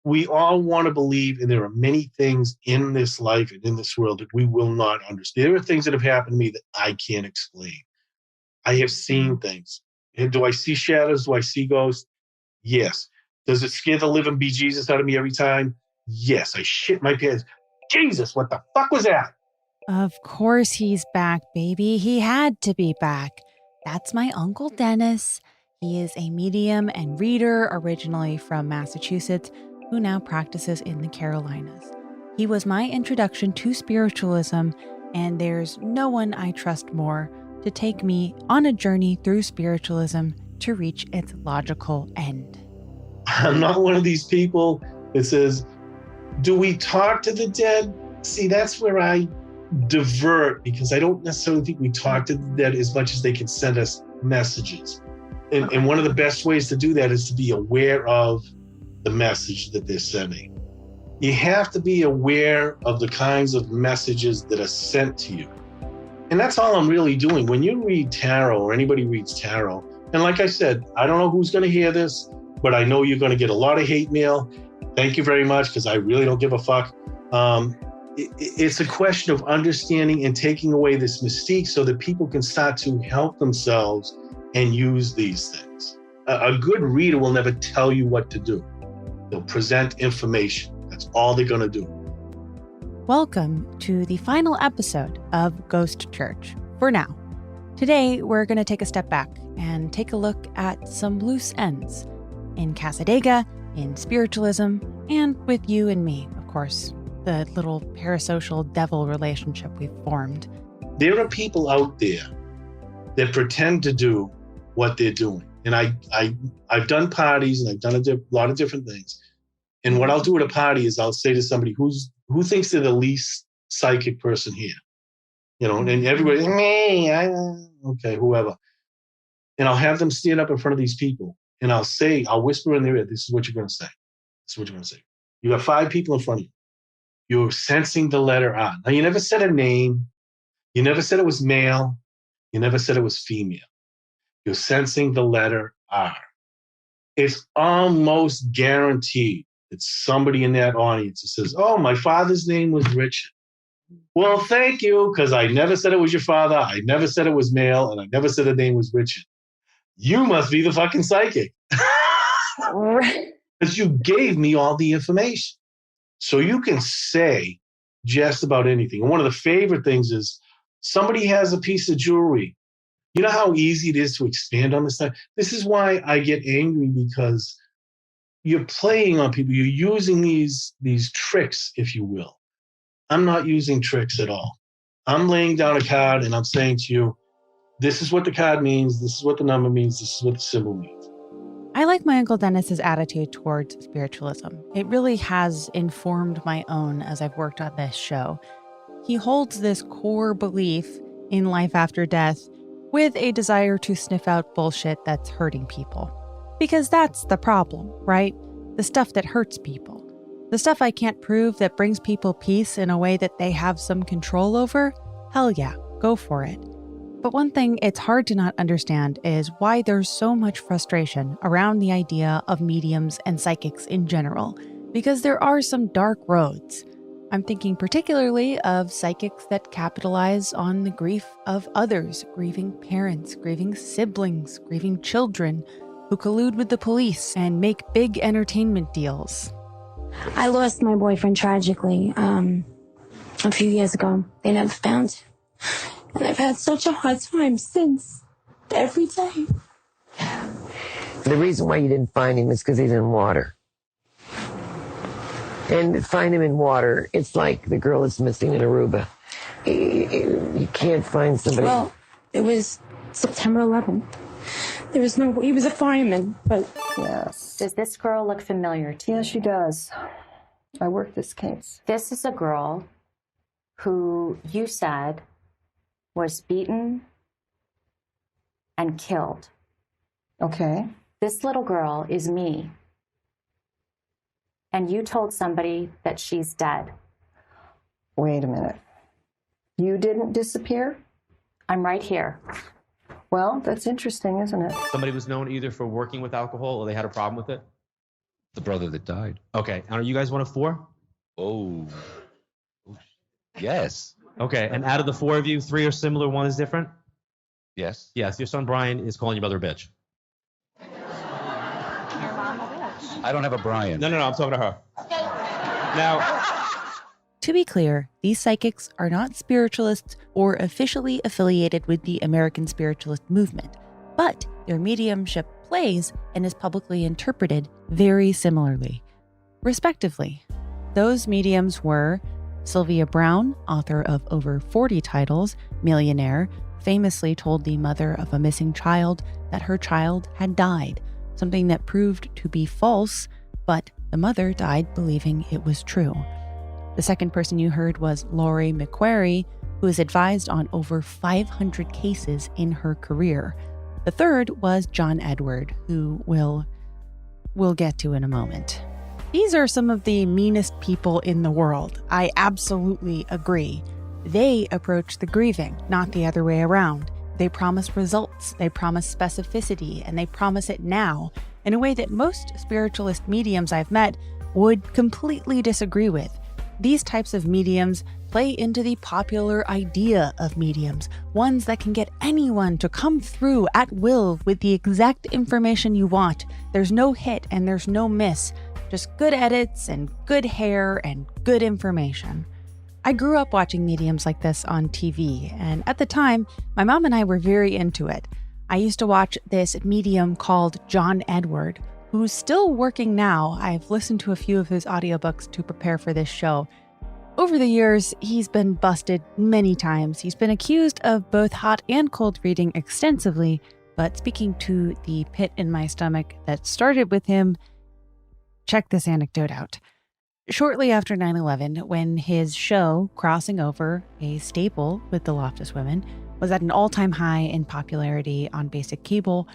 we all want to believe, and there are many things in this life and in this world that we will not understand. There are things that have happened to me that I can't explain. I have seen things. And do I see shadows? Do I see ghosts? Yes. Does it scare the living bejesus out of me every time? Yes. I shit my pants. Jesus, what the fuck was that? Of course he's back, baby. He had to be back. That's my Uncle Dennis. He is a medium and reader originally from Massachusetts who now practices in the Carolinas. He was my introduction to spiritualism, and there's no one I trust more to take me on a journey through spiritualism to reach its logical end. I'm not one of these people that says, do we talk to the dead? See, that's where I divert, because I don't necessarily think we talk to the dead as much as they can send us messages. And one of the best ways to do that is to be aware of the message that they're sending. You have to be aware of the kinds of messages that are sent to you. And that's all I'm really doing. When you read tarot, or anybody reads tarot, and like I said, I don't know who's going to hear this, but I know you're going to get a lot of hate mail. Thank you very much, because I really don't give a fuck. It's a question of understanding and taking away this mystique so that people can start to help themselves and use these things. A good reader will never tell you what to do. They'll present information. That's all they're going to do. Welcome to the final episode of Ghost Church for now. Today, we're going to take a step back and take a look at some loose ends in Cassadaga, in spiritualism, and with you and me, of course, the little parasocial devil relationship we've formed. There are people out there that pretend to do what they're doing. And I've done parties, and I've done a lot of different things. And what I'll do at a party is I'll say to somebody who thinks they're the least psychic person here, and everybody, me, okay, whoever. And I'll have them stand up in front of these people, and I'll whisper in their ear, this is what you're going to say. This is what you're going to say. You have 5 people in front of you. You're sensing the letter R. Now, you never said a name. You never said it was male. You never said it was female. You're sensing the letter R. It's almost guaranteed that somebody in that audience that says, oh, my father's name was Richard. Well, thank you, because I never said it was your father. I never said it was male, and I never said the name was Richard. You must be the fucking psychic. Because you gave me all the information. So you can say just about anything. And one of the favorite things is somebody has a piece of jewelry. You know how easy it is to expand on this stuff? This is why I get angry, because you're playing on people. You're using these tricks, if you will. I'm not using tricks at all. I'm laying down a card and I'm saying to you, this is what the card means. This is what the number means. This is what the symbol means. I like my Uncle Dennis's attitude towards spiritualism. It really has informed my own as I've worked on this show. He holds this core belief in life after death with a desire to sniff out bullshit that's hurting people. Because that's the problem, right? The stuff that hurts people. The stuff I can't prove that brings people peace in a way that they have some control over? Hell yeah, go for it. But one thing it's hard to not understand is why there's so much frustration around the idea of mediums and psychics in general, because there are some dark roads. I'm thinking particularly of psychics that capitalize on the grief of others, grieving parents, grieving siblings, grieving children, who collude with the police and make big entertainment deals. I lost my boyfriend tragically a few years ago. They never found him. And I've had such a hard time since, every day. The reason why you didn't find him is because he's in water. And find him in water, it's like the girl that's missing in Aruba. You can't find somebody. Well, it was September 11th. There was no, he was a fireman, but... Yes. Does this girl look familiar to you? Yes, she does. I worked this case. This is a girl who you said was beaten and killed. Okay. This little girl is me. And you told somebody that she's dead. Wait a minute. You didn't disappear? I'm right here. Well, that's interesting, isn't it? Somebody was known either for working with alcohol or they had a problem with it? The brother that died. Okay. And are you guys one of 4? Oh. Yes. Okay. And out of the 4 of you, 3 are similar, 1 is different? Yes. Yes. Your son Brian is calling your mother a bitch. Your mom's a bitch. I don't have a Brian. No, I'm talking to her. Now, To be clear, these psychics are not spiritualists or officially affiliated with the American Spiritualist movement, but their mediumship plays and is publicly interpreted very similarly. Respectively, those mediums were Sylvia Browne, author of over 40 titles, millionaire, famously told the mother of a missing child that her child had died, something that proved to be false, but the mother died believing it was true. The second person you heard was Laurie McQuarrie, who has advised on over 500 cases in her career. The third was John Edward, who we'll get to in a moment. These are some of the meanest people in the world. I absolutely agree. They approach the grieving, not the other way around. They promise results, they promise specificity, and they promise it now in a way that most spiritualist mediums I've met would completely disagree with. These types of mediums play into the popular idea of mediums, ones that can get anyone to come through at will with the exact information you want. There's no hit and there's no miss, just good edits and good hair and good information. I grew up watching mediums like this on TV, and at the time, my mom and I were very into it. I used to watch this medium called John Edward, who's still working now. I've listened to a few of his audiobooks to prepare for this show. Over the years, he's been busted many times. He's been accused of both hot and cold reading extensively, but speaking to the pit in my stomach that started with him, check this anecdote out. Shortly after 9/11, when his show, Crossing Over, a staple with the Loftus women, was at an all-time high in popularity on basic cable,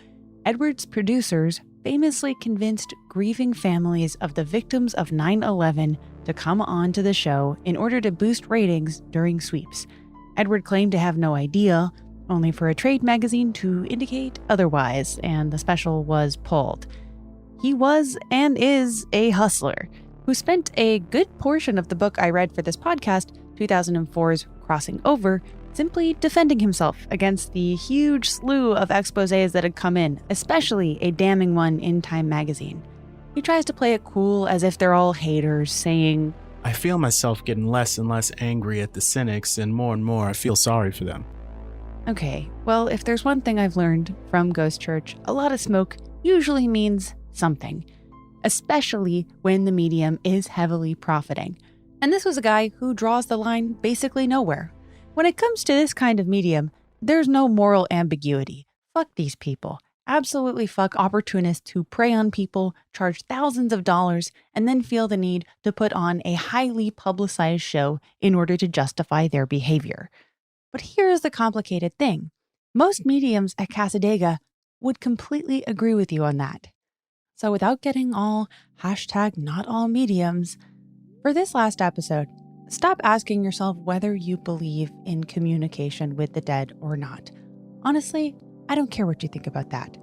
Edward's producers famously convinced grieving families of the victims of 9/11 to come on to the show in order to boost ratings during sweeps. Edward claimed to have no idea, only for a trade magazine to indicate otherwise, and the special was pulled. He was and is a hustler who spent a good portion of the book I read for this podcast, 2004's Crossing Over, simply defending himself against the huge slew of exposés that had come in, especially a damning one in Time magazine. He tries to play it cool as if they're all haters, saying, I feel myself getting less and less angry at the cynics, and more I feel sorry for them. Okay, well, if there's one thing I've learned from Ghost Church, a lot of smoke usually means something, especially when the medium is heavily profiting. And this was a guy who draws the line basically nowhere. When it comes to this kind of medium, there's no moral ambiguity. Fuck these people. Absolutely fuck opportunists who prey on people, charge thousands of dollars, and then feel the need to put on a highly publicized show in order to justify their behavior. But here's the complicated thing. Most mediums at Casadega would completely agree with you on that. So without getting all #NotAllMediums, for this last episode, stop asking yourself whether you believe in communication with the dead or not. Honestly, I don't care what you think about that.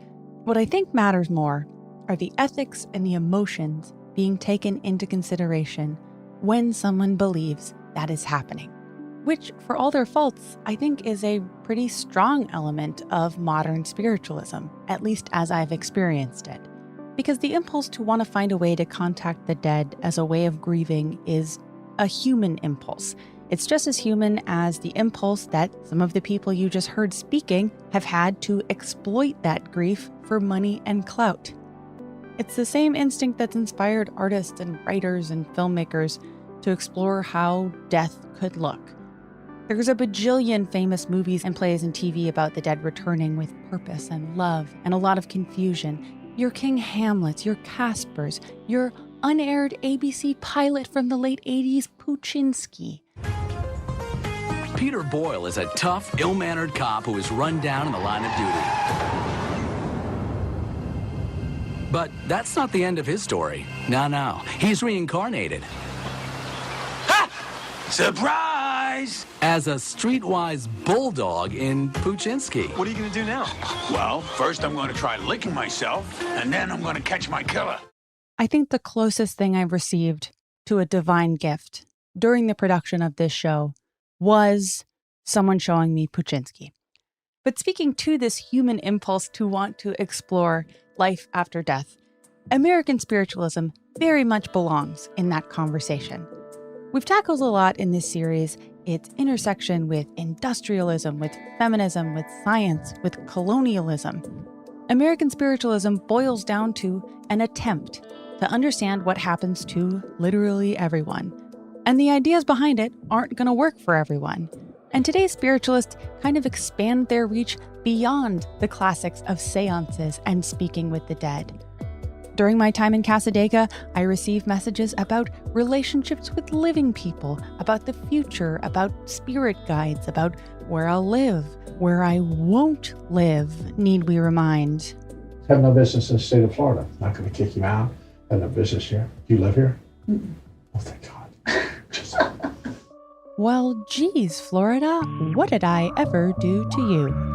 What I think matters more are the ethics and the emotions being taken into consideration when someone believes that is happening, which, for all their faults, I think is a pretty strong element of modern spiritualism, at least as I've experienced it. Because the impulse to want to find a way to contact the dead as a way of grieving is a human impulse. It's just as human as the impulse that some of the people you just heard speaking have had to exploit that grief for money and clout. It's the same instinct that's inspired artists and writers and filmmakers to explore how death could look. There's a bajillion famous movies and plays and TV about the dead returning with purpose and love and a lot of confusion. Your King Hamlets, your Caspers, your unaired ABC pilot from the late 80s, Puchinsky. Peter Boyle is a tough, ill-mannered cop who is run down in the line of duty. But that's not the end of his story. No. He's reincarnated. Ha! Surprise! As a streetwise bulldog in Puchinsky. What are you going to do now? Well, first I'm going to try licking myself, and then I'm going to catch my killer. I think the closest thing I've received to a divine gift during the production of this show was someone showing me Puczynski. But speaking to this human impulse to want to explore life after death, American spiritualism very much belongs in that conversation. We've tackled a lot in this series, its intersection with industrialism, with feminism, with science, with colonialism. American spiritualism boils down to an attempt to understand what happens to literally everyone. And the ideas behind it aren't going to work for everyone. And today's spiritualists kind of expand their reach beyond the classics of seances and speaking with the dead. During my time in Cassadaga, I received messages about relationships with living people, about the future, about spirit guides, about where I'll live, where I won't live, need we remind. Have no business in the state of Florida. Not going to kick you out. Have no business here. You live here? Mm-mm. Oh, thank God. Well, geez, Florida, what did I ever do to you?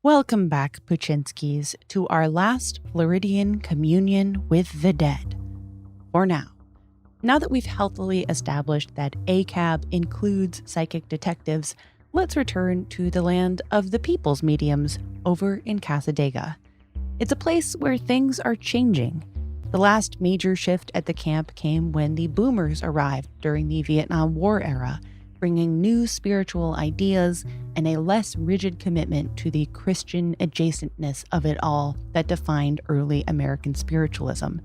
Welcome back, Puczynskis, to our last Floridian communion with the dead. For now that we've healthily established that ACAB includes psychic detectives, let's return to the land of the people's mediums over in Cassadaga. It's a place where things are changing. The last major shift at the camp came when the boomers arrived during the Vietnam War era, bringing new spiritual ideas and a less rigid commitment to the Christian adjacentness of it all that defined early American spiritualism.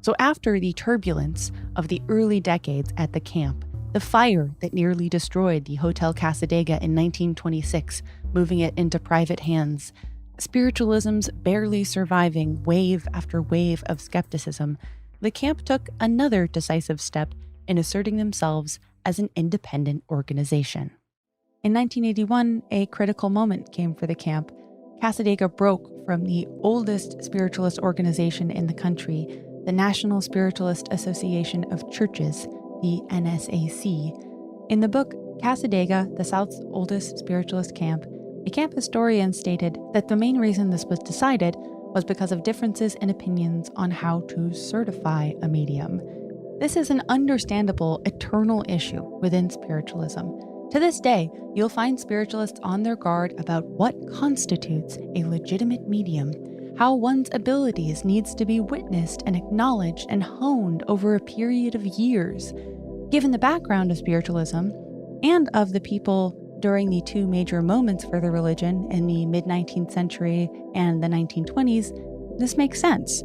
So after the turbulence of the early decades at the camp, the fire that nearly destroyed the Hotel Cassadaga in 1926, moving it into private hands, spiritualism's barely surviving wave after wave of skepticism, the camp took another decisive step in asserting themselves as an independent organization. In 1981, a critical moment came for the camp. Cassadaga broke from the oldest spiritualist organization in the country, the National Spiritualist Association of Churches, the NSAC. In the book Cassadaga, the South's Oldest Spiritualist Camp, a camp historian stated that the main reason this was decided was because of differences in opinions on how to certify a medium. This is an understandable, eternal issue within spiritualism. To this day, you'll find spiritualists on their guard about what constitutes a legitimate medium, how one's abilities needs to be witnessed and acknowledged and honed over a period of years. Given the background of spiritualism and of the people during the two major moments for the religion in the mid-19th century and the 1920s, this makes sense.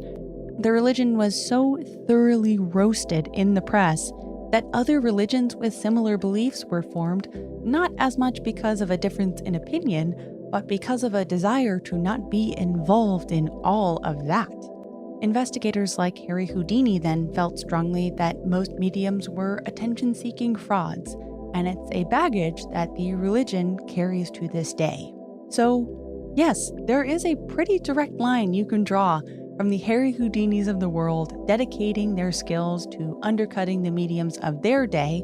The religion was so thoroughly roasted in the press that other religions with similar beliefs were formed, not as much because of a difference in opinion, but because of a desire to not be involved in all of that. Investigators like Harry Houdini then felt strongly that most mediums were attention-seeking frauds, and it's a baggage that the religion carries to this day. So, yes, there is a pretty direct line you can draw from the Harry Houdinis of the world dedicating their skills to undercutting the mediums of their day,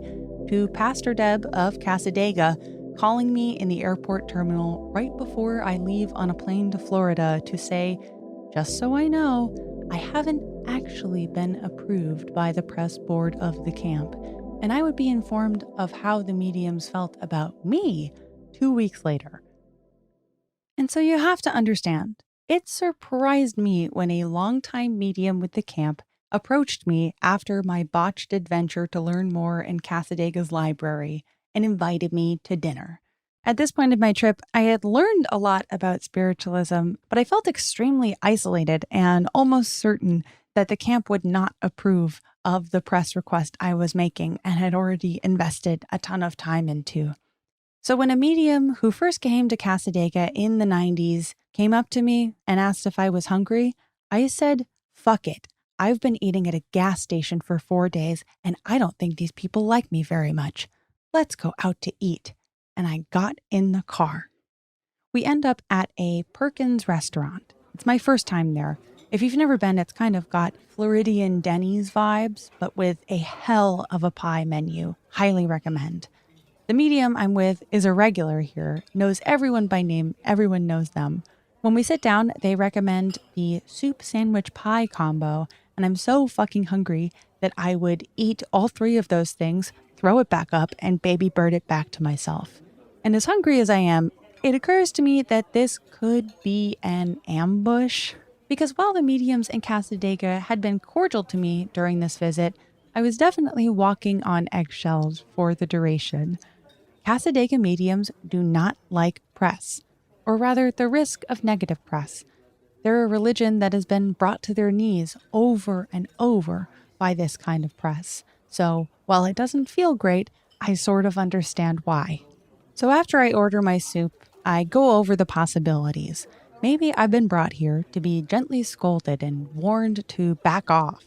to Pastor Deb of Cassadaga calling me in the airport terminal right before I leave on a plane to Florida to say, just so I know, I haven't actually been approved by the press board of the camp, and I would be informed of how the mediums felt about me 2 weeks later. And so you have to understand, it surprised me when a longtime medium with the camp approached me after my botched adventure to learn more in Casadega's library and invited me to dinner. At this point in my trip, I had learned a lot about spiritualism, but I felt extremely isolated and almost certain that the camp would not approve of the press request I was making and had already invested a ton of time into. So when a medium who first came to Casadega in the 90s came up to me and asked if I was hungry, I said, fuck it. I've been eating at a gas station for 4 days and I don't think these people like me very much. Let's go out to eat. And I got in the car. We end up at a Perkins restaurant. It's my first time there. If you've never been, it's kind of got Floridian Denny's vibes, but with a hell of a pie menu. Highly recommend. The medium I'm with is a regular here, knows everyone by name, everyone knows them. When we sit down, they recommend the soup sandwich pie combo, and I'm so fucking hungry that I would eat all 3 of those things, throw it back up, and baby bird it back to myself. And as hungry as I am, it occurs to me that this could be an ambush. Because while the mediums in Casadega had been cordial to me during this visit, I was definitely walking on eggshells for the duration. Casadega mediums do not like press, or rather the risk of negative press. They're a religion that has been brought to their knees over and over by this kind of press. So while it doesn't feel great, I sort of understand why. So after I order my soup, I go over the possibilities. Maybe I've been brought here to be gently scolded and warned to back off,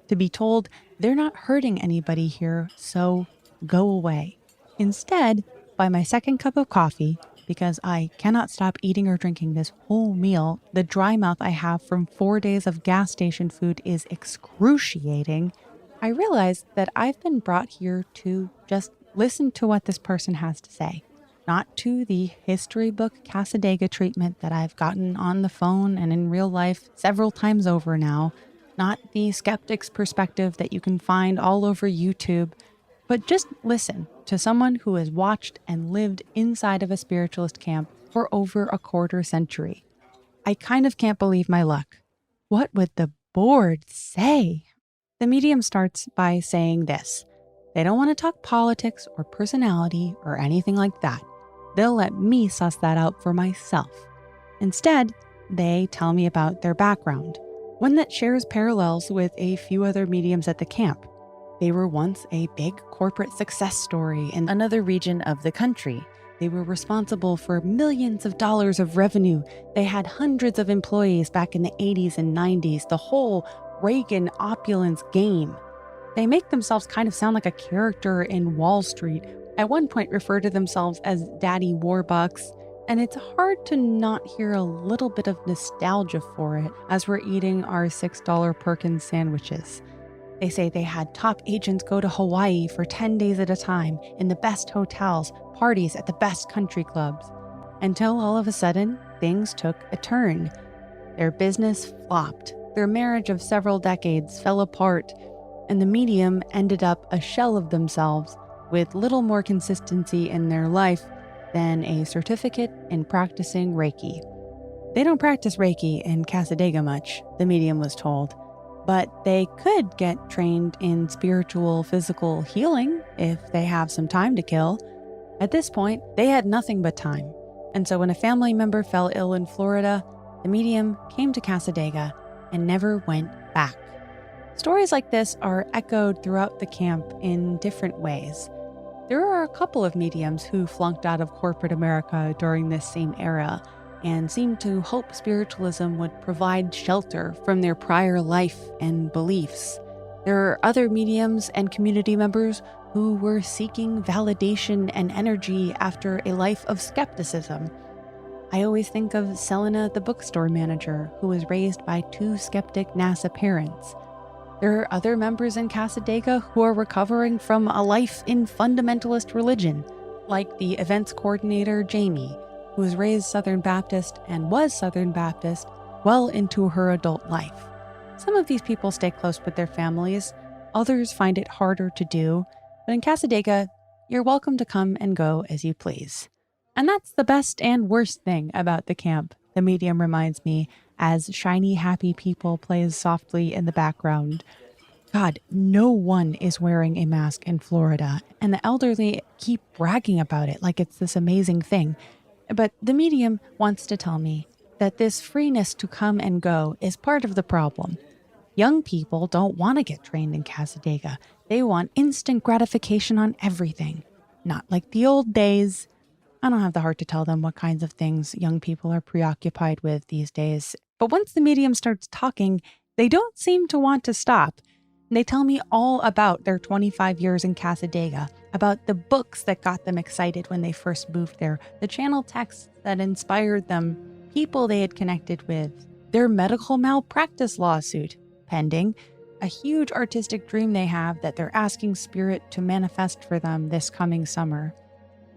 to be told they're not hurting anybody here, so go away. Instead, by my second cup of coffee, because I cannot stop eating or drinking this whole meal, the dry mouth I have from 4 days of gas station food is excruciating, I realize that I've been brought here to just listen to what this person has to say. Not to the history book Casadega treatment that I've gotten on the phone and in real life several times over now. Not the skeptic's perspective that you can find all over YouTube. But just listen to someone who has watched and lived inside of a spiritualist camp for over a quarter century. I kind of can't believe my luck. What would the board say? The medium starts by saying this. They don't want to talk politics or personality or anything like that. They'll let me suss that out for myself. Instead, they tell me about their background, one that shares parallels with a few other mediums at the camp. They were once a big corporate success story in another region of the country. They were responsible for millions of dollars of revenue. They had hundreds of employees back in the 80s and 90s, the whole Reagan opulence game. They make themselves kind of sound like a character in Wall Street. At one point refer to themselves as Daddy Warbucks, and it's hard to not hear a little bit of nostalgia for it as we're eating our $6 Perkins sandwiches. They say they had top agents go to Hawaii for 10 days at a time in the best hotels, parties at the best country clubs, until all of a sudden, things took a turn. Their business flopped, their marriage of several decades fell apart, and the medium ended up a shell of themselves with little more consistency in their life than a certificate in practicing Reiki. They don't practice Reiki in Casadega much, the medium was told, but they could get trained in spiritual physical healing if they have some time to kill. At this point, they had nothing but time, and so when a family member fell ill in Florida, the medium came to Casadega and never went back. Stories like this are echoed throughout the camp in different ways. There are a couple of mediums who flunked out of corporate America during this same era and seemed to hope spiritualism would provide shelter from their prior life and beliefs. There are other mediums and community members who were seeking validation and energy after a life of skepticism. I always think of Selena, the bookstore manager, who was raised by 2 skeptic NASA parents. There are other members in Casadega who are recovering from a life in fundamentalist religion, like the events coordinator Jamie, who was raised Southern Baptist and was Southern Baptist well into her adult life. Some of these people stay close with their families, others find it harder to do, but in Casadega, you're welcome to come and go as you please. And that's the best and worst thing about the camp, the medium reminds me, as shiny, happy people plays softly in the background. God, no one is wearing a mask in Florida, and the elderly keep bragging about it like it's this amazing thing. But the medium wants to tell me that this freeness to come and go is part of the problem. Young people don't want to get trained in Cassadaga. They want instant gratification on everything. Not like the old days. I don't have the heart to tell them what kinds of things young people are preoccupied with these days. But once the medium starts talking, they don't seem to want to stop. They tell me all about their 25 years in Cassadaga, about the books that got them excited when they first moved there, the channel texts that inspired them, people they had connected with, their medical malpractice lawsuit pending, a huge artistic dream they have that they're asking Spirit to manifest for them this coming summer.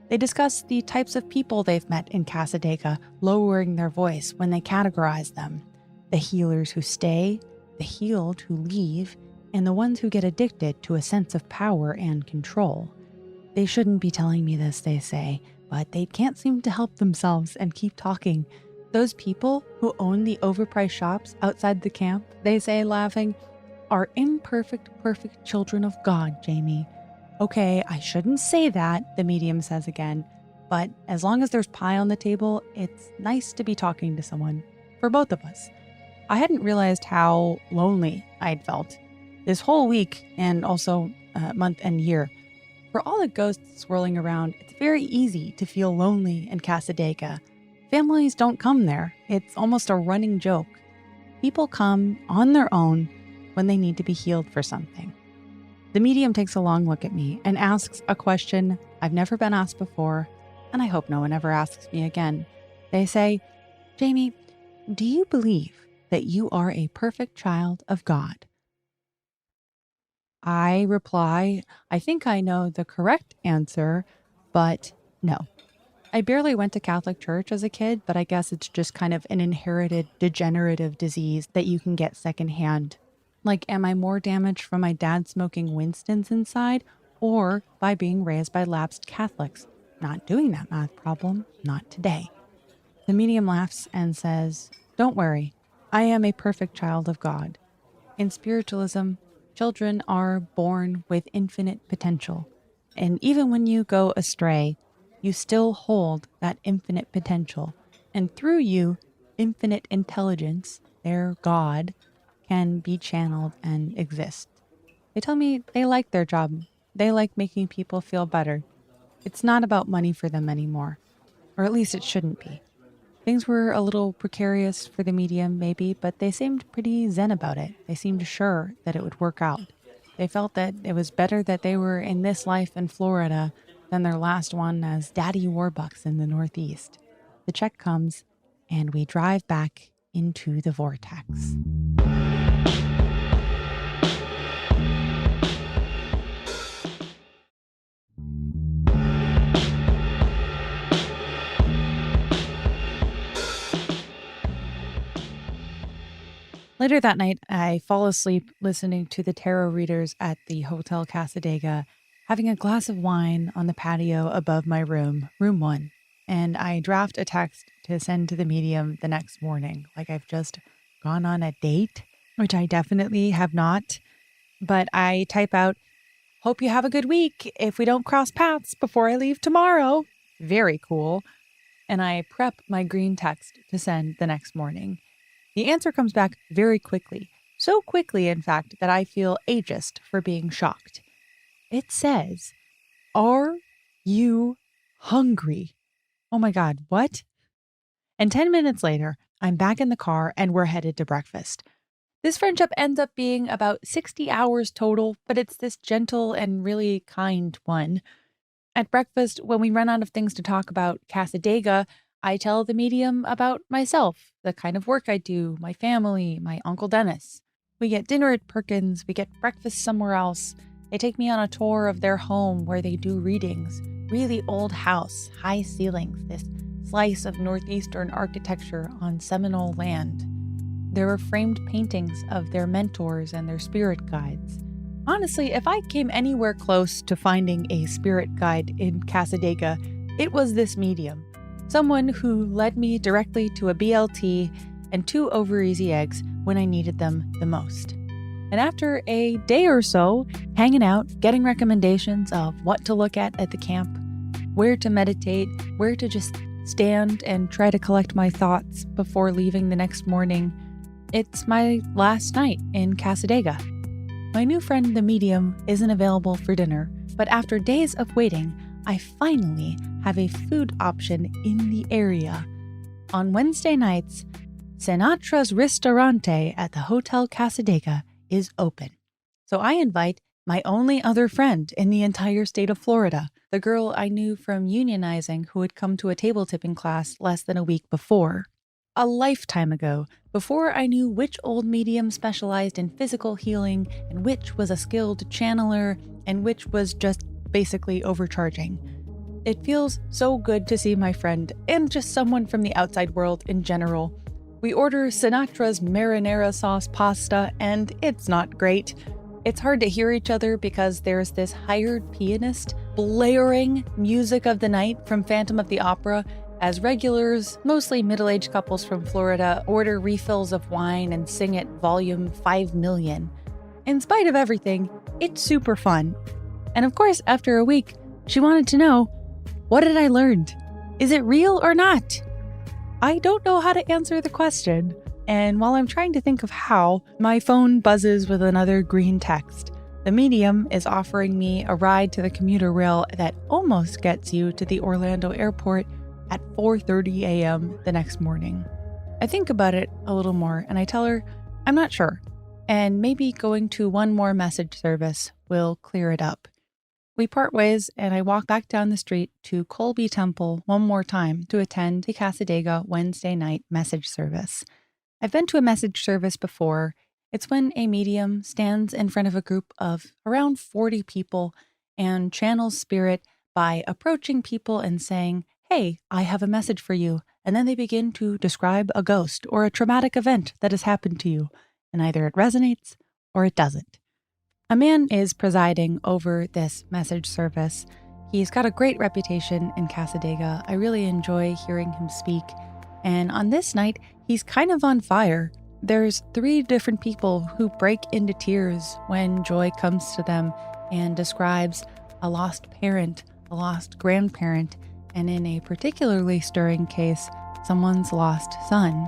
They discuss the types of people they've met in Cassadaga, lowering their voice when they categorize them. The healers who stay, the healed who leave, and the ones who get addicted to a sense of power and control. They shouldn't be telling me this, they say, but they can't seem to help themselves and keep talking. Those people who own the overpriced shops outside the camp, they say, laughing, are imperfect, perfect children of God, Jamie. Okay, I shouldn't say that, the medium says again, but as long as there's pie on the table, it's nice to be talking to someone, for both of us. I hadn't realized how lonely I'd felt this whole week and also month and year. For all the ghosts swirling around, it's very easy to feel lonely in Cassadaga. Families don't come there. It's almost a running joke. People come on their own when they need to be healed for something. The medium takes a long look at me and asks a question I've never been asked before, and I hope no one ever asks me again. They say, Jamie, do you believe that you are a perfect child of God? I reply, I think I know the correct answer, but no. I barely went to Catholic church as a kid, but I guess it's just kind of an inherited degenerative disease that you can get secondhand. Like, am I more damaged from my dad smoking Winstons inside or by being raised by lapsed Catholics? Not doing that math problem, not today. The medium laughs and says, don't worry, I am a perfect child of God. In spiritualism, children are born with infinite potential. And even when you go astray, you still hold that infinite potential. And through you, infinite intelligence, their God, can be channeled and exist. They tell me they like their job. They like making people feel better. It's not about money for them anymore. Or at least it shouldn't be. Things were a little precarious for the medium, maybe, but they seemed pretty zen about it. They seemed sure that it would work out. They felt that it was better that they were in this life in Florida than their last one as Daddy Warbucks in the Northeast. The check comes, and we drive back into the vortex. Later that night, I fall asleep listening to the tarot readers at the Hotel Cassadaga, having a glass of wine on the patio above my room, room 1, and I draft a text to send to the medium the next morning, like I've just gone on a date, which I definitely have not. But I type out, hope you have a good week if we don't cross paths before I leave tomorrow. Very cool. And I prep my green text to send the next morning. The answer comes back very quickly. So quickly, in fact, that I feel ageist for being shocked. It says, are you hungry? Oh my God, what? And 10 minutes later, I'm back in the car and we're headed to breakfast. This friendship ends up being about 60 hours total, but it's this gentle and really kind one. At breakfast, when we run out of things to talk about Cassadaga, I tell the medium about myself, the kind of work I do, my family, my Uncle Dennis. We get dinner at Perkins, we get breakfast somewhere else. They take me on a tour of their home where they do readings. Really old house, high ceilings, this slice of Northeastern architecture on Seminole land. There were framed paintings of their mentors and their spirit guides. Honestly, if I came anywhere close to finding a spirit guide in Cassadaga, it was this medium. Someone who led me directly to a BLT and 2 over-easy eggs when I needed them the most. And And after a day or so hanging out, getting recommendations of what to look at the camp, where to meditate, where to just stand and try to collect my thoughts before leaving the next morning, it's my last night in Cassadaga. My new friend, the medium, isn't available for dinner, but after days of waiting, I finally have a food option in the area. On Wednesday nights, Sinatra's Ristorante at the Hotel Cassadaga is open. So I invite my only other friend in the entire state of Florida, the girl I knew from unionizing who had come to a table tipping class less than a week before. A lifetime ago, before I knew which old medium specialized in physical healing and which was a skilled channeler and which was just basically overcharging. It feels so good to see my friend and just someone from the outside world in general. We order Sinatra's marinara sauce pasta and it's not great. It's hard to hear each other because there's this hired pianist blaring music of the night from Phantom of the Opera as regulars, mostly middle-aged couples from Florida, order refills of wine and sing at volume 5 million. In spite of everything, it's super fun. And of course, after a week, she wanted to know, what did I learn? Is it real or not? I don't know how to answer the question. And while I'm trying to think of how, my phone buzzes with another green text. The medium is offering me a ride to the commuter rail that almost gets you to the Orlando airport at 4:30 a.m. the next morning. I think about it a little more and I tell her I'm not sure, and maybe going to one more message service will clear it up. We part ways and I walk back down the street to Colby Temple one more time to attend the Cassadaga Wednesday night message service. I've been to a message service before. It's when a medium stands in front of a group of around 40 people and channels spirit by approaching people and saying, "Hey, I have a message for you." And then they begin to describe a ghost or a traumatic event that has happened to you. And either it resonates or it doesn't. A man is presiding over this message service. He's got a great reputation in Cassadaga. I really enjoy hearing him speak. And on this night, he's kind of on fire. There's 3 different people who break into tears when joy comes to them and describes a lost parent, a lost grandparent, and in a particularly stirring case, someone's lost son.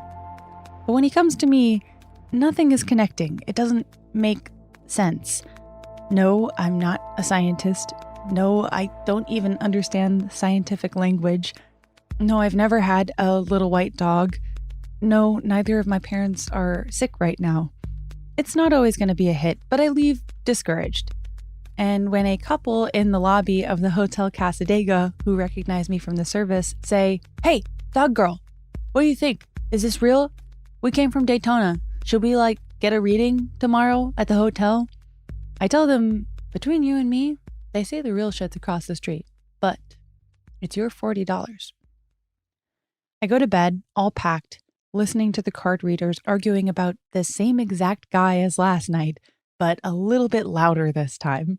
But when he comes to me, nothing is connecting. It doesn't make sense. No, I'm not a scientist. No, I don't even understand scientific language. No, I've never had a little white dog. No, neither of my parents are sick right now. It's not always going to be a hit, but I leave discouraged. And when a couple in the lobby of the Hotel Cassadaga, who recognize me from the service, say, "Hey, dog girl, what do you think? Is this real? We came from Daytona. Should we, get a reading tomorrow at the hotel?" I tell them, between you and me, they say the real shit's across the street, but it's your $40. I go to bed, all packed, listening to the card readers arguing about the same exact guy as last night, but a little bit louder this time.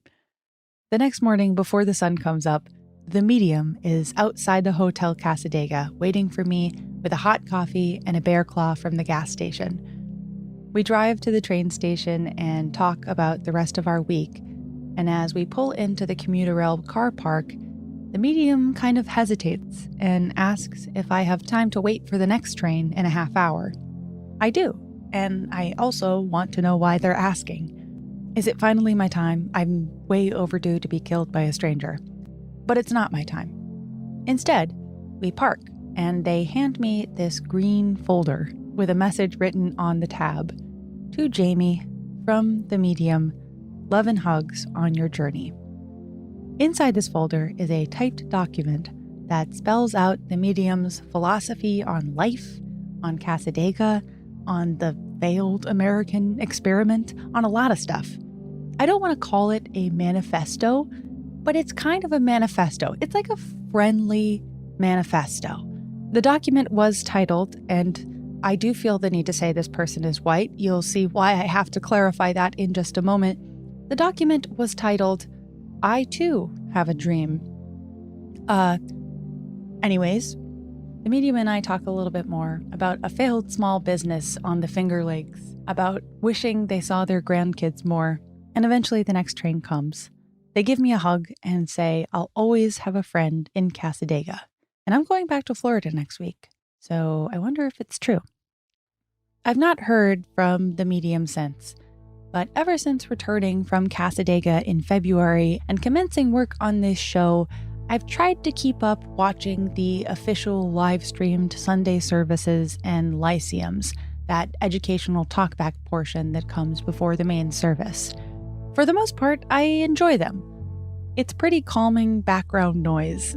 The next morning, before the sun comes up, the medium is outside the Hotel Cassadaga, waiting for me with a hot coffee and a bear claw from the gas station. We drive to the train station and talk about the rest of our week, and as we pull into the commuter rail car park, the medium kind of hesitates and asks if I have time to wait for the next train in a half hour. I do, and I also want to know why they're asking. Is it finally my time? I'm way overdue to be killed by a stranger. But it's not my time. Instead, we park, and they hand me this green folder with a message written on the tab. To Jamie, from the medium, love and hugs on your journey. Inside this folder is a typed document that spells out the medium's philosophy on life, on Cassadaga, on the failed American experiment, on a lot of stuff. I don't want to call it a manifesto, but it's kind of a manifesto. It's like a friendly manifesto. The document was titled, and I do feel the need to say this person is white. You'll see why I have to clarify that in just a moment. The document was titled, I Too Have a Dream. Anyways, The medium and I talk a little bit more about a failed small business on the Finger Lakes, about wishing they saw their grandkids more, and eventually the next train comes. They give me a hug and say I'll always have a friend in Cassadaga. And I'm going back to Florida next week, so I wonder if it's true. I've not heard from the medium since, but ever since returning from Cassadaga in February and commencing work on this show, I've tried to keep up watching the official live-streamed Sunday services and lyceums, that educational talkback portion that comes before the main service. For the most part, I enjoy them. It's pretty calming background noise.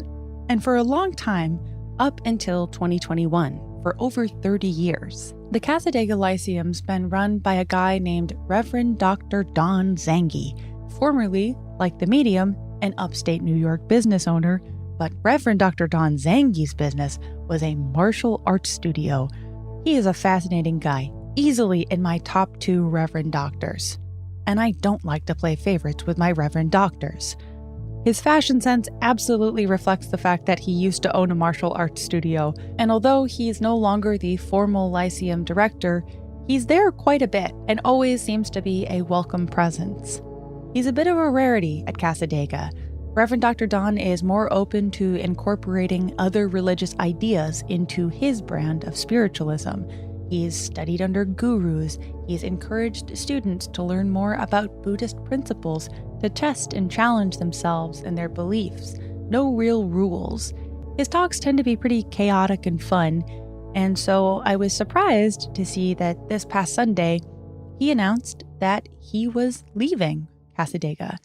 And for a long time, up until 2021, for over 30 years, the Cassadaga Lyceum's been run by a guy named Reverend Dr. Don Zangi, formerly, like the medium, an upstate New York business owner, but Reverend Dr. Don Zangi's business was a martial arts studio. He is a fascinating guy, easily in my top 2 Reverend Doctors. And I don't like to play favorites with my Reverend Doctors. His fashion sense absolutely reflects the fact that he used to own a martial arts studio, and although he's no longer the formal Lyceum director, he's there quite a bit and always seems to be a welcome presence. He's a bit of a rarity at Cassadaga. Reverend Dr. Don is more open to incorporating other religious ideas into his brand of spiritualism. He's studied under gurus. He's encouraged students to learn more about Buddhist principles, to test and challenge themselves and their beliefs. No real rules. His talks tend to be pretty chaotic and fun, and so I was surprised to see that this past Sunday, he announced that he was leaving Cassadaga.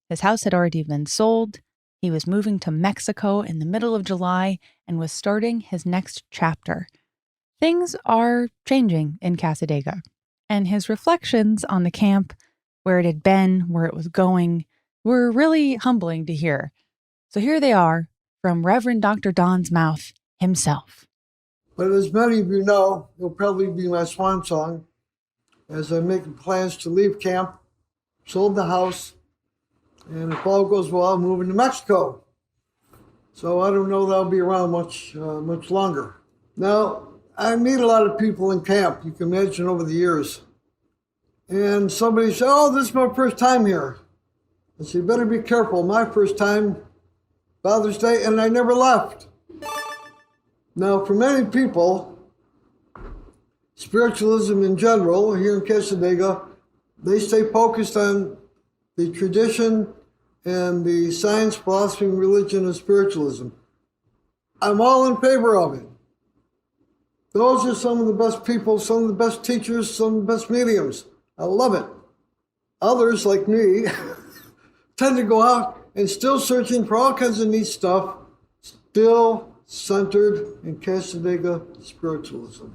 His house had already been sold. He was moving to Mexico in the middle of July and was starting his next chapter. Things are changing in Cassadaga, and his reflections on the camp, where it had been, where it was going, were really humbling to hear. So here they are, from Reverend Dr. Don's mouth himself. But as many of you know, it'll probably be my swan song, as I'm making plans to leave camp, sold the house, and if all goes well, I'm moving to Mexico. So I don't know that I'll be around much longer. Now, I meet a lot of people in camp, you can imagine, over the years. And somebody said, oh, this is my first time here. I said, you better be careful. My first time, Father's Day, and I never left. Now, for many people, spiritualism in general, here in Cassadaga, they stay focused on the tradition and the science, philosophy, and religion of spiritualism. I'm all in favor of it. Those are some of the best people, some of the best teachers, some of the best mediums. I love it. Others, like me, tend to go out and still searching for all kinds of neat stuff, still centered in Cassadaga spiritualism.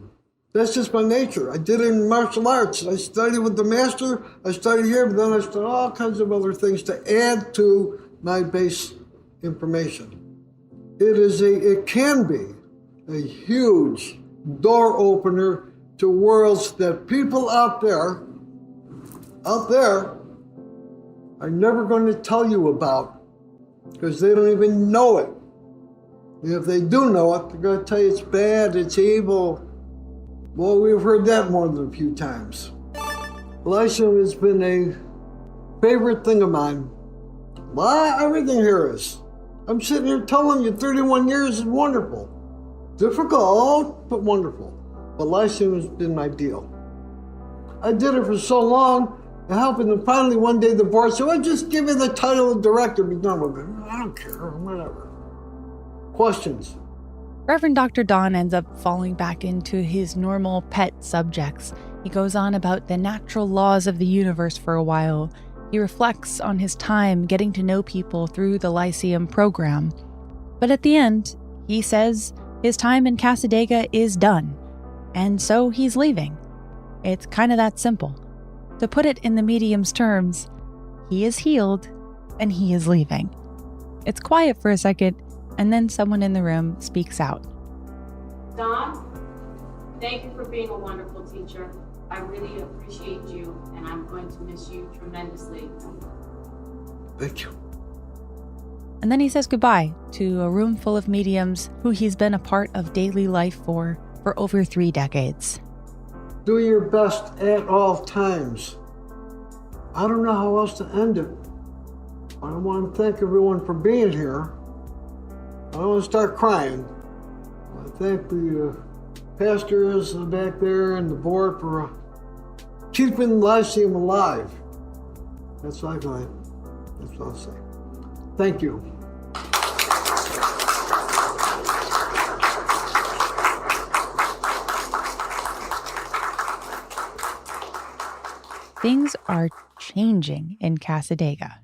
That's just my nature. I did it in martial arts. I studied with the master. I studied here, but then I studied all kinds of other things to add to my base information. It can be a huge door opener to worlds that people out there are never going to tell you about because they don't even know it. And if they do know it, they're going to tell you it's bad, it's evil. Well, we've heard that more than a few times. Lyceum has been a favorite thing of mine. Well, everything here is. I'm sitting here telling you 31 years is wonderful. Difficult, but wonderful. But Lyceum has been my deal. I did it for so long, and helping them finally one day the board said, well, just give me the title of director, be done with it. I don't care, whatever. Questions? Reverend Dr. Don ends up falling back into his normal pet subjects. He goes on about the natural laws of the universe for a while. He reflects on his time getting to know people through the Lyceum program. But at the end, he says his time in Cassadaga is done, and so he's leaving. It's kind of that simple. To put it in the medium's terms, he is healed and he is leaving. It's quiet for a second, and then someone in the room speaks out. Don, thank you for being a wonderful teacher. I really appreciate you, and I'm going to miss you tremendously. Thank you. And then he says goodbye to a room full of mediums who he's been a part of daily life for over 3 decades. Do your best at all times. I don't know how else to end it. I want to thank everyone for being here. I don't want to start crying. I thank the pastors back there and the board for keeping Lyceum alive. That's what I'll say. Thank you. Things are changing in Cassadaga.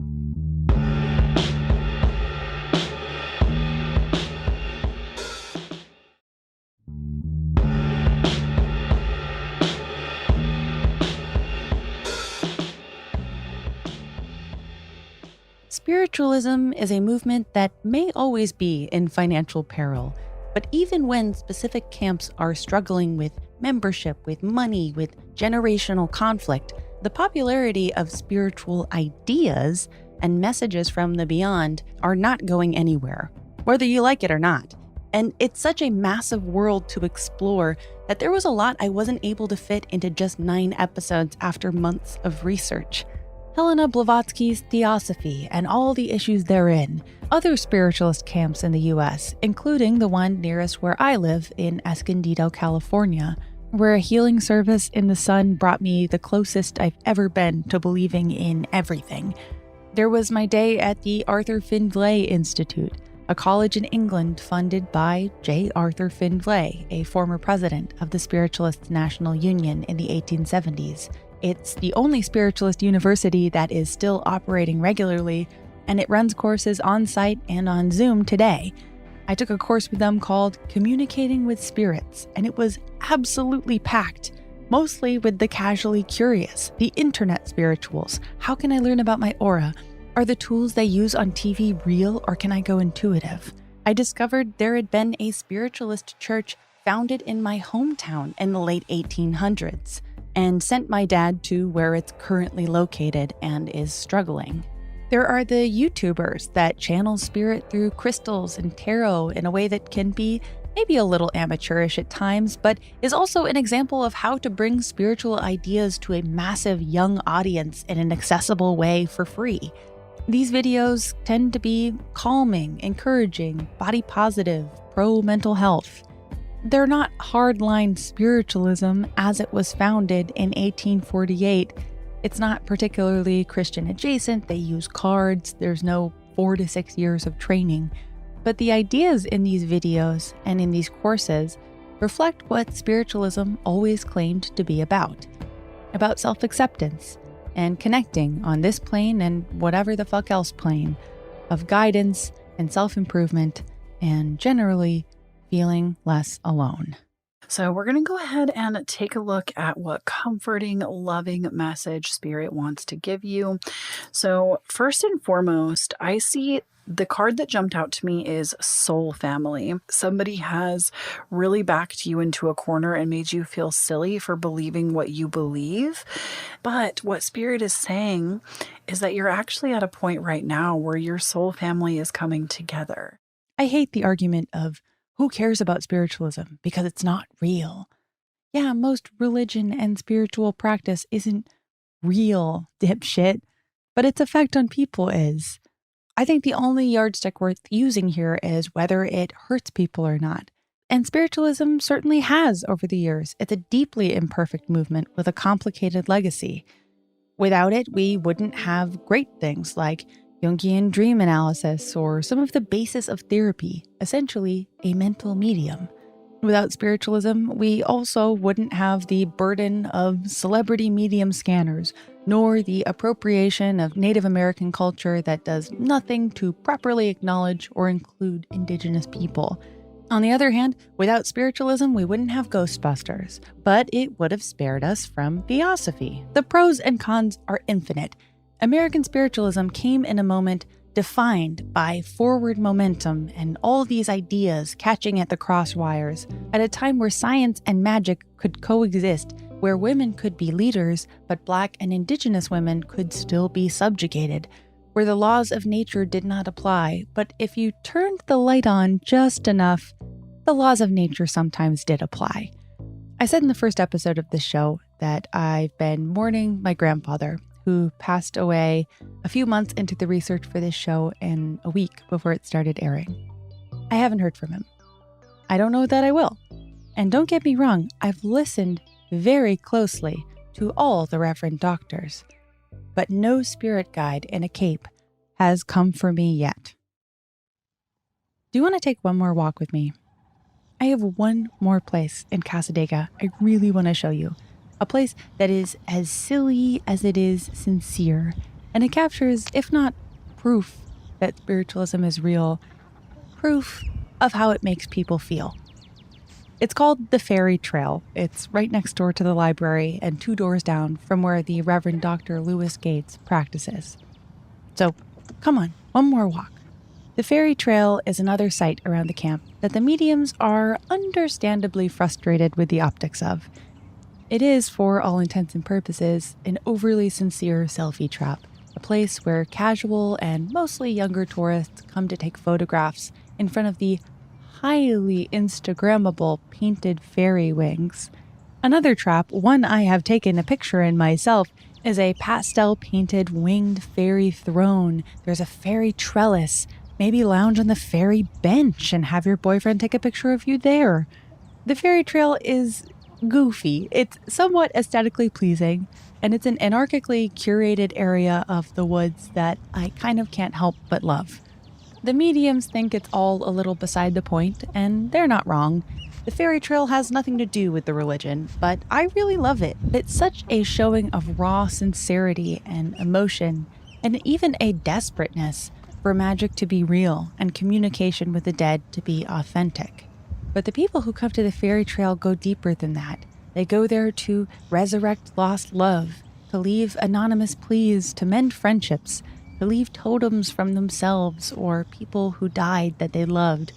Spiritualism is a movement that may always be in financial peril, but even when specific camps are struggling with membership, with money, with generational conflict, the popularity of spiritual ideas and messages from the beyond are not going anywhere, whether you like it or not. And it's such a massive world to explore that there was a lot I wasn't able to fit into just 9 episodes after months of research. Helena Blavatsky's Theosophy and all the issues therein, other spiritualist camps in the US, including the one nearest where I live in Escondido, California, where a healing service in the sun brought me the closest I've ever been to believing in everything. There was my day at the Arthur Findlay Institute, a college in England funded by J. Arthur Findlay, a former president of the Spiritualist National Union in the 1870s. It's the only spiritualist university that is still operating regularly, and it runs courses on-site and on Zoom today. I took a course with them called Communicating with Spirits, and it was absolutely packed, mostly with the casually curious, the internet spirituals. How can I learn about my aura? Are the tools they use on TV real, or can I go intuitive? I discovered there had been a spiritualist church founded in my hometown in the late 1800s, and sent my dad to where it's currently located and is struggling. There are the YouTubers that channel spirit through crystals and tarot in a way that can be maybe a little amateurish at times, but is also an example of how to bring spiritual ideas to a massive young audience in an accessible way for free. These videos tend to be calming, encouraging, body positive, pro-mental health. They're not hardline spiritualism as it was founded in 1848. It's not particularly Christian adjacent. They use cards. There's no 4 to 6 years of training. But the ideas in these videos and in these courses reflect what spiritualism always claimed to be about self-acceptance and connecting on this plane and whatever the fuck else plane of guidance and self-improvement and generally feeling less alone. So we're going to go ahead and take a look at what comforting, loving message Spirit wants to give you. So first and foremost, I see the card that jumped out to me is soul family. Somebody has really backed you into a corner and made you feel silly for believing what you believe. But what Spirit is saying is that you're actually at a point right now where your soul family is coming together. I hate the argument of who cares about spiritualism because it's not real. Yeah, most religion and spiritual practice isn't real, dipshit, but its effect on people is. I think the only yardstick worth using here is whether it hurts people or not. And spiritualism certainly has over the years. It's a deeply imperfect movement with a complicated legacy. Without it, we wouldn't have great things like Jungian dream analysis, or some of the basis of therapy, essentially a mental medium. Without spiritualism, we also wouldn't have the burden of celebrity medium scanners, nor the appropriation of Native American culture that does nothing to properly acknowledge or include Indigenous people. On the other hand, without spiritualism, we wouldn't have Ghostbusters, but it would have spared us from Theosophy. The pros and cons are infinite. American spiritualism came in a moment defined by forward momentum and all these ideas catching at the crosswires at a time where science and magic could coexist, where women could be leaders, but Black and Indigenous women could still be subjugated. where the laws of nature did not apply, but if you turned the light on just enough, the laws of nature sometimes did apply. I said in the first episode of this show that I've been mourning my grandfather, who passed away a few months into the research for this show and a week before it started airing. I haven't heard from him. I don't know that I will. And don't get me wrong, I've listened very closely to all the Reverend Doctors, but no spirit guide in a cape has come for me yet. Do you want to take one more walk with me? I have one more place in Cassadaga I really want to show you. A place that is as silly as it is sincere, and it captures, if not proof that spiritualism is real, proof of how it makes people feel. It's called the Fairy Trail. It's right next door to the library and 2 doors down from where the Reverend Dr. Lewis Gates practices. So, come on, one more walk. The Fairy Trail is another site around the camp that the mediums are understandably frustrated with the optics of. It is, for all intents and purposes, an overly sincere selfie trap, a place where casual and mostly younger tourists come to take photographs in front of the highly Instagrammable painted fairy wings. Another trap, one I have taken a picture in myself, is a pastel painted winged fairy throne. There's a fairy trellis. Maybe lounge on the fairy bench and have your boyfriend take a picture of you there. The Fairy Trail is goofy. It's somewhat aesthetically pleasing, and it's an anarchically curated area of the woods that I kind of can't help but love. The mediums think it's all a little beside the point, and they're not wrong. The Fairy Trail has nothing to do with the religion, but I really love it. It's such a showing of raw sincerity and emotion, and even a desperateness for magic to be real and communication with the dead to be authentic. But the people who come to the Fairy Trail go deeper than that. They go there to resurrect lost love, to leave anonymous pleas, to mend friendships, to leave totems from themselves or people who died that they loved.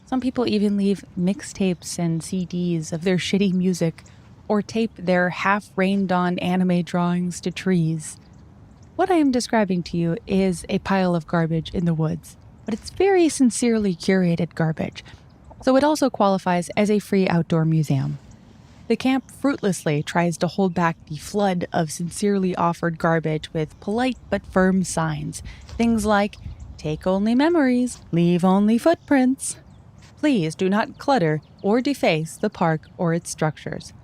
Some people even leave mixtapes and CDs of their shitty music or tape their half-rained-on anime drawings to trees. What I am describing to you is a pile of garbage in the woods, but it's very sincerely curated garbage, so it also qualifies as a free outdoor museum. The camp fruitlessly tries to hold back the flood of sincerely offered garbage with polite but firm signs. Things like, take only memories, leave only footprints. Please do not clutter or deface the park or its structures.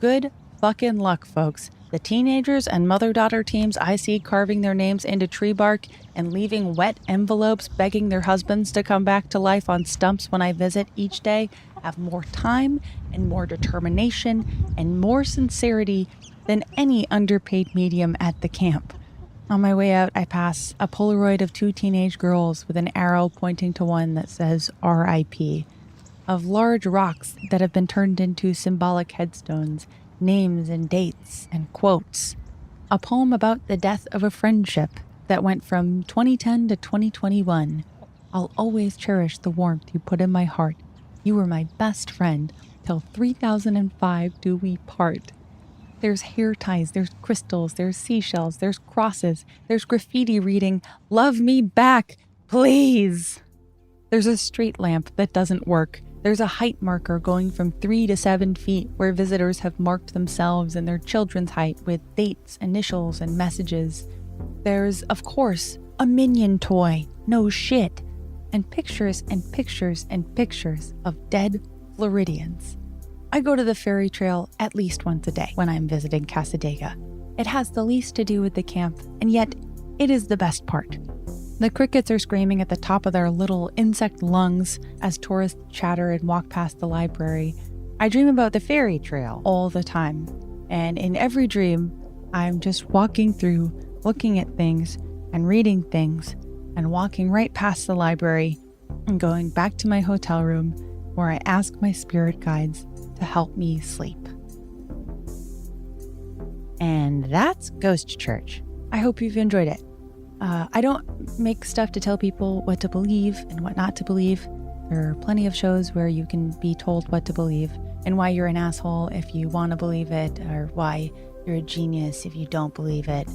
Good fucking luck, folks. The teenagers and mother-daughter teams I see carving their names into tree bark and leaving wet envelopes begging their husbands to come back to life on stumps when I visit each day have more time and more determination and more sincerity than any underpaid medium at the camp. On my way out, I pass a Polaroid of 2 teenage girls with an arrow pointing to one that says R.I.P., of large rocks that have been turned into symbolic headstones, names and dates and quotes. A poem about the death of a friendship that went from 2010 to 2021. I'll always cherish the warmth you put in my heart. You were my best friend till 3005 do we part. There's hair ties, there's crystals, there's seashells, there's crosses, there's graffiti reading, "Love me back, please." There's a street lamp that doesn't work. There's a height marker going from 3 to 7 feet where visitors have marked themselves and their children's height with dates, initials, and messages. There's, of course, a minion toy, no shit, and pictures and pictures and pictures of dead Floridians. I go to the Fairy Trail at least once a day when I'm visiting Cassadaga. It has the least to do with the camp, and yet it is the best part. The crickets are screaming at the top of their little insect lungs as tourists chatter and walk past the library. I dream about the Fairy Trail all the time, and in every dream, I'm just walking through, looking at things and reading things and walking right past the library and going back to my hotel room where I ask my spirit guides to help me sleep. And that's Ghost Church. I hope you've enjoyed it. I don't make stuff to tell people what to believe and what not to believe. There are plenty of shows where you can be told what to believe and why you're an asshole if you want to believe it, or why you're a genius if you don't believe it.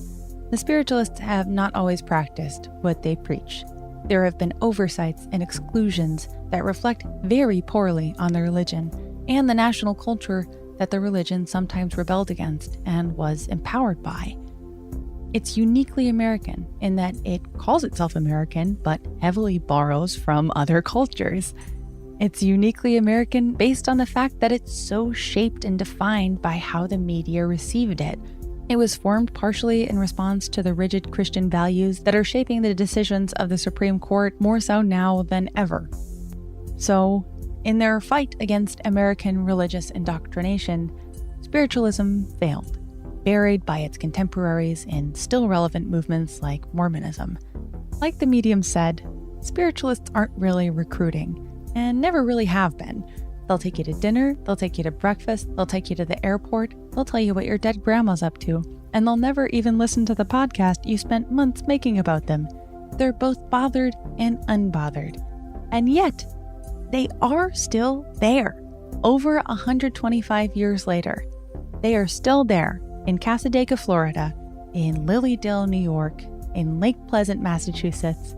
The spiritualists have not always practiced what they preach. There have been oversights and exclusions that reflect very poorly on the religion and the national culture that the religion sometimes rebelled against and was empowered by. It's uniquely American in that it calls itself American, but heavily borrows from other cultures. It's uniquely American based on the fact that it's so shaped and defined by how the media received it. It was formed partially in response to the rigid Christian values that are shaping the decisions of the Supreme Court more so now than ever. So, in their fight against American religious indoctrination, spiritualism failed, buried by its contemporaries in still relevant movements like Mormonism. Like the medium said, spiritualists aren't really recruiting, and never really have been. They'll take you to dinner, they'll take you to breakfast, they'll take you to the airport, they'll tell you what your dead grandma's up to, and they'll never even listen to the podcast you spent months making about them. They're both bothered and unbothered. And yet, they are still there. Over 125 years later, they are still there in Cassadaga, Florida, in Lilydale, New York, in Lake Pleasant, Massachusetts,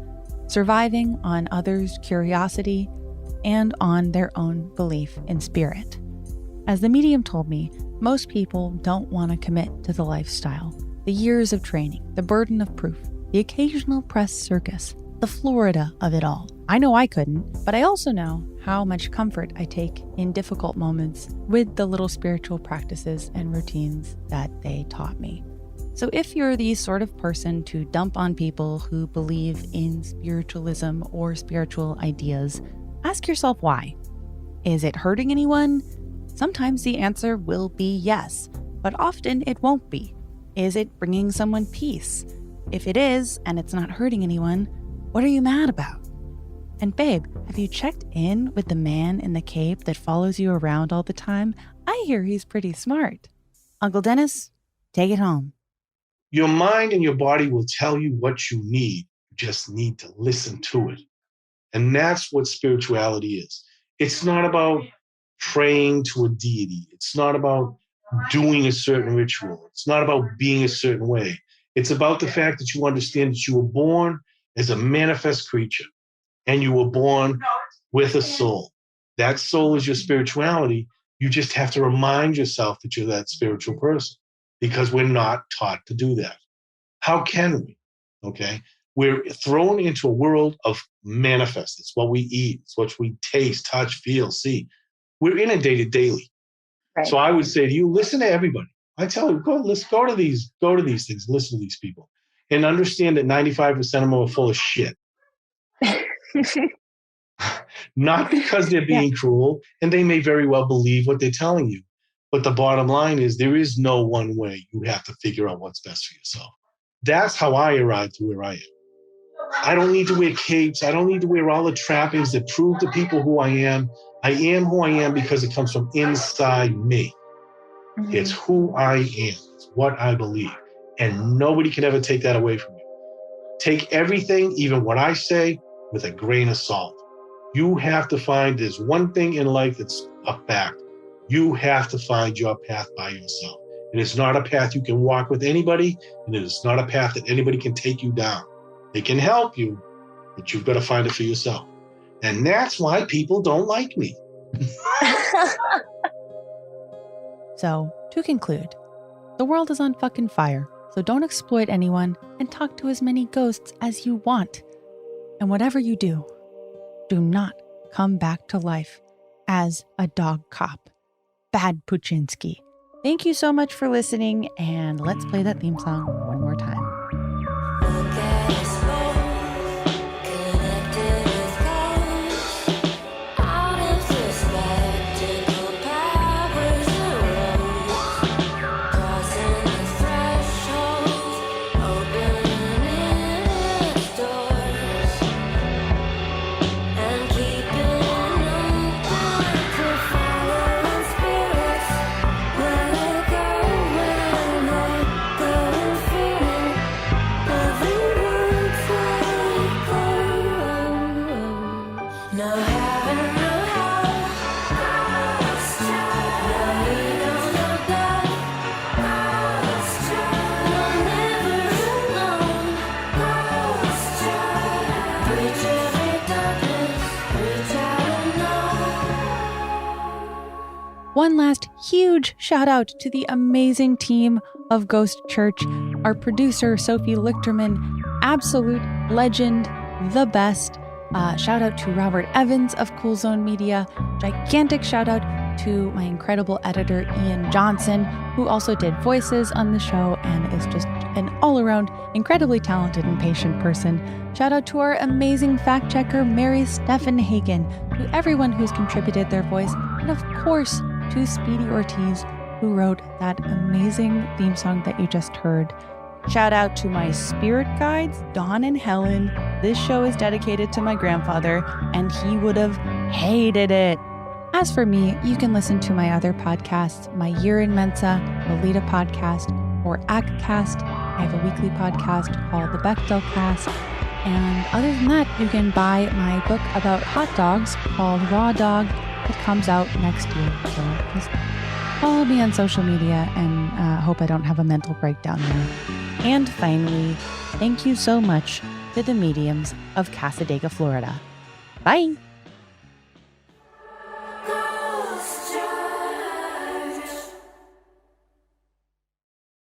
surviving on others' curiosity and on their own belief in spirit. As the medium told me, most people don't want to commit to the lifestyle, the years of training, the burden of proof, the occasional press circus, the Florida of it all. I know I couldn't, but I also know how much comfort I take in difficult moments with the little spiritual practices and routines that they taught me. So if you're the sort of person to dump on people who believe in spiritualism or spiritual ideas, ask yourself why. Is it hurting anyone? Sometimes the answer will be yes, but often it won't be. Is it bringing someone peace? If it is, and it's not hurting anyone, what are you mad about? And babe, have you checked in with the man in the cape that follows you around all the time? I hear he's pretty smart. Uncle Dennis, take it home. Your mind and your body will tell you what you need. You just need to listen to it. And that's what spirituality is. It's not about praying to a deity. It's not about doing a certain ritual. It's not about being a certain way. It's about the fact that you understand that you were born as a manifest creature and you were born with a soul. That soul is your spirituality. You just have to remind yourself that you're that spiritual person because we're not taught to do that. How can we? Okay. We're thrown into a world of manifest. It's what we eat. It's what we taste, touch, feel, see. We're inundated daily. Right. So I would say to you, listen to everybody. I tell you, go to these things, listen to these people, and understand that 95% of them are full of shit. Not because they're being cruel, and they may very well believe what they're telling you. But the bottom line is there is no one way. You have to figure out what's best for yourself. That's how I arrived to where I am. I don't need to wear capes. I don't need to wear all the trappings that prove to people who I am. I am who I am because it comes from inside me. Mm-hmm. It's who I am. It's what I believe. And nobody can ever take that away from you. Take everything, even what I say, with a grain of salt. You have to find, there's one thing in life that's a fact. You have to find your path by yourself. And it's not a path you can walk with anybody, and it is not a path that anybody can take you down. They can help you, but you've got to find it for yourself. And that's why people don't like me. So, to conclude, the world is on fucking fire, so don't exploit anyone and talk to as many ghosts as you want. And whatever you do not come back to life as a dog cop. Bad Puchinsky. Thank you so much for listening, and let's play that theme song one more time. Feel One last huge shout out to the amazing team of Ghost Church. Our producer, Sophie Lichterman, absolute legend, the best. Shout out to Robert Evans of Cool Zone Media. Gigantic shout out to my incredible editor, Ian Johnson, who also did voices on the show and is just an all-around incredibly talented and patient person. Shout out to our amazing fact checker, Mary Steffenhagen, to everyone who's contributed their voice, and of course to Speedy Ortiz, who wrote that amazing theme song that you just heard. Shout out to my spirit guides, Dawn and Helen. This show is dedicated to my grandfather, and he would have hated it. As for me, you can listen to my other podcasts, my Year in Mensa, Lolita podcast, or ACTcast. I have a weekly podcast called the Bechdel Cast. And other than that, you can buy my book about hot dogs called Raw Dog. It comes out next year. So just follow me on social media, and hope I don't have a mental breakdown there. And finally, thank you so much to the mediums of Cassadaga, Florida. Bye.